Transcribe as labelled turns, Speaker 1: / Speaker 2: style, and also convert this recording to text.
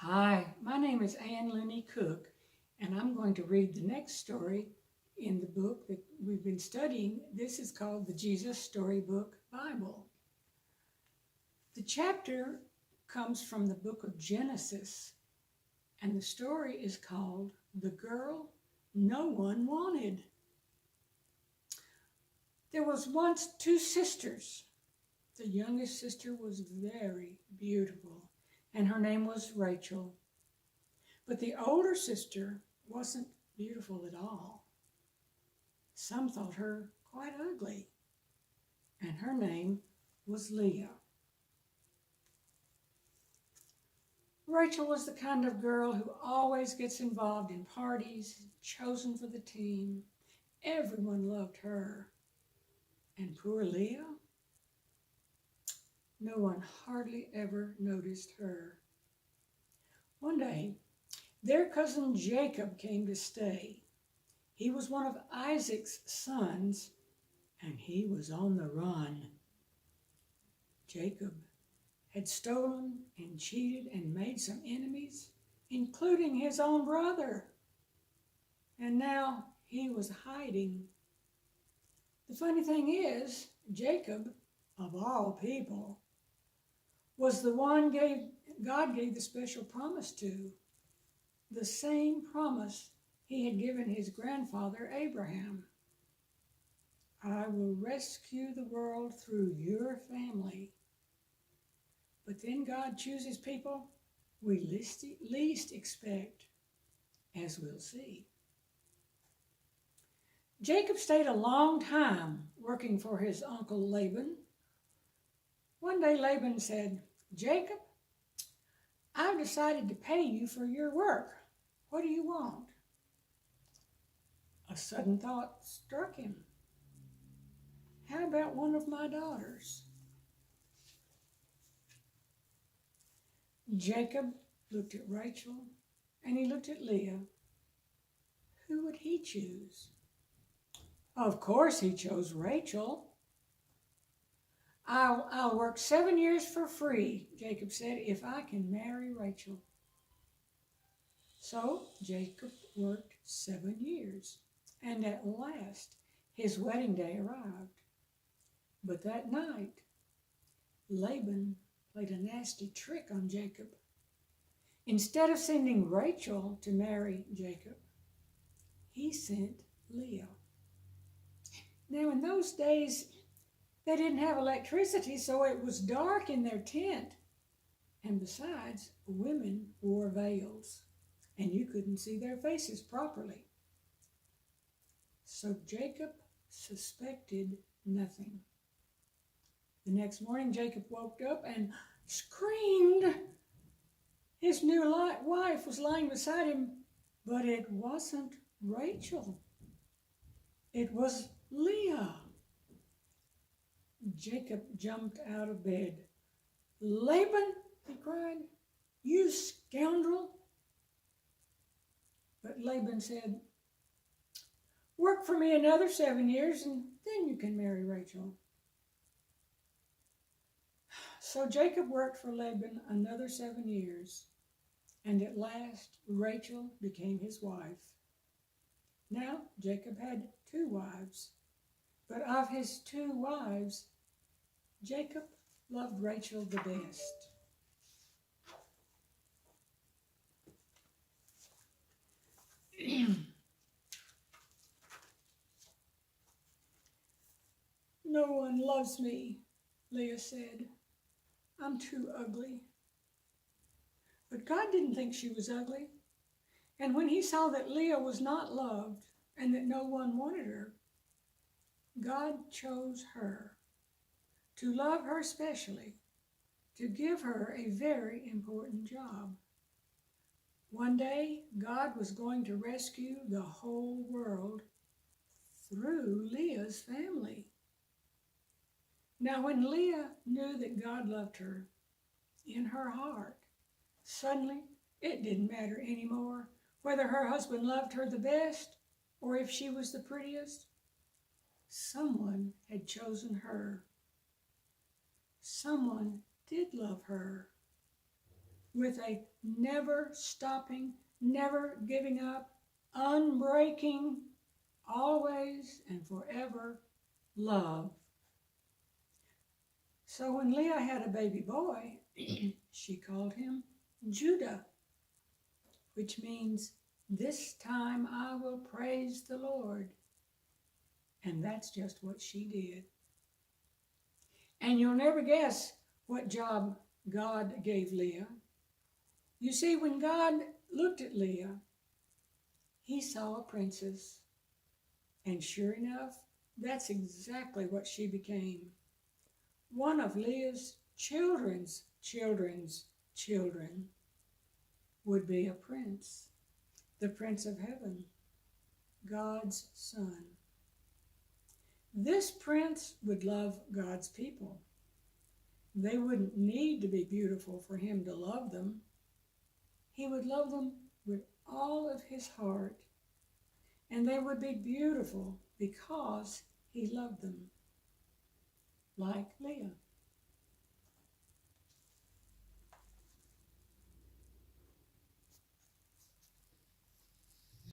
Speaker 1: Hi, my name is Looney Cook, and I'm going to read the next story in the book that we've been studying. This is called the Jesus Storybook Bible. The chapter comes from the book of Genesis, and the story is called The Girl No One Wanted. There was once two sisters. The youngest sister was very beautiful, and her name was Rachel. But the older sister wasn't beautiful at all. Some thought her quite ugly, and her name was Leah. Rachel was the kind of girl who always gets involved in parties, chosen for the team. Everyone loved her. And poor Leah, no one hardly ever noticed her. One day, their cousin Jacob came to stay. He was one of Isaac's sons, and he was on the run. Jacob had stolen and cheated and made some enemies, including his own brother. And now he was hiding. The funny thing is, Jacob, of all people, was the one God gave the special promise to. The same promise he had given his grandfather Abraham. I will rescue the world through your family. But then God chooses people we least expect, as we'll see. Jacob stayed a long time working for his uncle Laban. One day Laban said, "Jacob, I've decided to pay you for your work. What do you want?" A sudden thought struck him. How about one of my daughters? Jacob looked at Rachel and he looked at Leah. Who would he choose? Of course he chose Rachel. I'll work 7 years for free, Jacob said, if I can marry Rachel. So Jacob worked 7 years, and at last his wedding day arrived. But that night, Laban played a nasty trick on Jacob. Instead of sending Rachel to marry Jacob, he sent Leah. Now in those days, they didn't have electricity, so it was dark in their tent. And besides, women wore veils, and you couldn't see their faces properly. So Jacob suspected nothing. The next morning, Jacob woke up and screamed. His new wife was lying beside him, but it wasn't Rachel. It was Leah. Jacob jumped out of bed. "Laban," he cried, "you scoundrel." But Laban said, "Work for me another 7 years and then you can marry Rachel." So Jacob worked for Laban another 7 years, and at last Rachel became his wife. Now Jacob had 2 wives, but of his 2 wives, Jacob loved Rachel the best. "No one loves me," Leah said. "I'm too ugly." But God didn't think she was ugly. And when he saw that Leah was not loved and that no one wanted her, God chose her to love her specially, to give her a very important job. One day, God was going to rescue the whole world through Leah's family. Now, when Leah knew that God loved her in her heart, suddenly it didn't matter anymore whether her husband loved her the best or if she was the prettiest. Someone had chosen her. Someone did love her. with a never stopping, never giving up, unbreaking, always and forever love. So when Leah had a baby boy, she called him Judah, which means, "This time I will praise the Lord." And that's just what she did. And you'll never guess what job God gave Leah. You see, when God looked at Leah, he saw a princess. And sure enough, that's exactly what she became. One of Leah's children's children would be a prince, the Prince of Heaven, God's son. This prince would love God's people. They wouldn't need to be beautiful for him to love them. He would love them with all of his heart, and they would be beautiful because he loved them, like Leah.